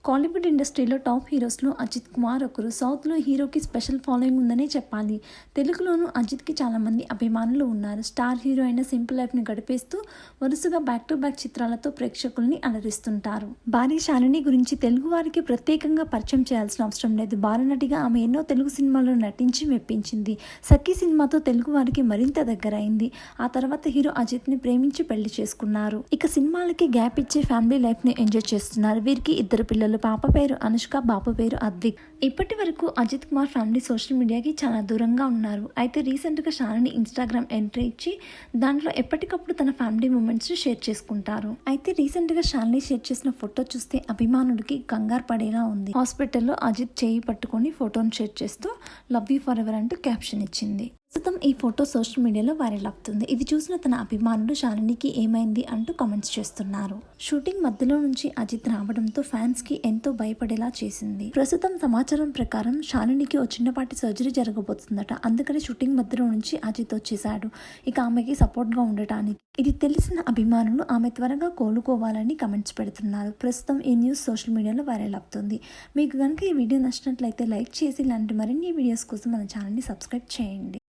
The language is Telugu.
కాలీవుడ్ ఇండస్ట్రీలో టాప్ హీరోస్లో అజిత్ కుమార్ ఒకరు. సౌత్లో హీరోకి స్పెషల్ ఫాలోయింగ్ ఉందనే చెప్పాలి. తెలుగులోనూ అజిత్కి చాలామంది అభిమానులు ఉన్నారు. స్టార్ హీరో అయిన సింపుల్ లైఫ్ని గడిపేస్తూ వరుసగా బ్యాక్ టు బ్యాక్ చిత్రాలతో ప్రేక్షకుల్ని అలరిస్తుంటారు. భార్య శాలిని గురించి తెలుగు వారికి ప్రత్యేకంగా పరిచయం చేయాల్సిన అవసరం లేదు. బాలనటిగా ఆమె ఎన్నో తెలుగు సినిమాల్లో నటించి మెప్పించింది. సఖీ సినిమాతో తెలుగు వారికి మరింత దగ్గరైంది. ఆ తర్వాత హీరో అజిత్ని ప్రేమించి పెళ్లి చేసుకున్నారు. ఇక సినిమాలకి గ్యాప్ ఇచ్చే ఫ్యామిలీ లైఫ్ని ఎంజాయ్ చేస్తున్నారు. వీరికి ఇద్దరు పిల్లలు. పాప పేరు అనుష్క, బాబు పేరు అద్విక్. ఇప్పటి వరకు అజిత్ కుమార్ ఫ్యామిలీ సోషల్ మీడియాకి చాలా దూరంగా ఉన్నారు. అయితే రీసెంట్గా శాలిని ఇన్స్టాగ్రామ్ ఎంట్రీ ఇచ్చి దాంట్లో ఎప్పటికప్పుడు తన ఫ్యామిలీ మూమెంట్స్ని షేర్ చేసుకుంటారు. అయితే రీసెంట్గా శాలిని షేర్ చేసిన ఫోటో చూస్తే అభిమానుడికి కంగారు పడేలా ఉంది. హాస్పిటల్లో అజిత్ చేయి పట్టుకొని ఫోటోను షేర్ చేస్తూ లవ్ యూ ఫర్ ఎవర్ అంటూ క్యాప్షన్ ఇచ్చింది. ప్రస్తుతం ఈ ఫోటో సోషల్ మీడియాలో వైరల్ అవుతుంది. ఇది చూసిన తన అభిమానులు శాలినికి ఏమైంది అంటూ కామెంట్స్ చేస్తున్నారు. షూటింగ్ మధ్యలో నుంచి అజిత్ రావడంతో ఫ్యాన్స్ కి ఎంతో భయపడేలా చేసింది. ప్రస్తుతం సమాచారం ప్రకారం శాలినికి ఓ చిన్నపాటి సర్జరీ జరగబోతుందట. అందుకని షూటింగ్ మధ్యలో నుంచి అజిత్ వచ్చేశాడు. ఇక ఆమెకి సపోర్ట్ గా ఉండటానికి. ఇది తెలిసిన అభిమానులు ఆమె త్వరగా కోలుకోవాలని కామెంట్స్ పెడుతున్నారు. ప్రస్తుతం ఈ న్యూస్ సోషల్ మీడియాలో వైరల్ అవుతుంది. మీకు కనుక ఈ వీడియో నచ్చినట్లయితే లైక్ చేసి ఇలాంటి మరిన్ని వీడియోస్ కోసం మన ఛానల్ని సబ్స్క్రైబ్ చేయండి.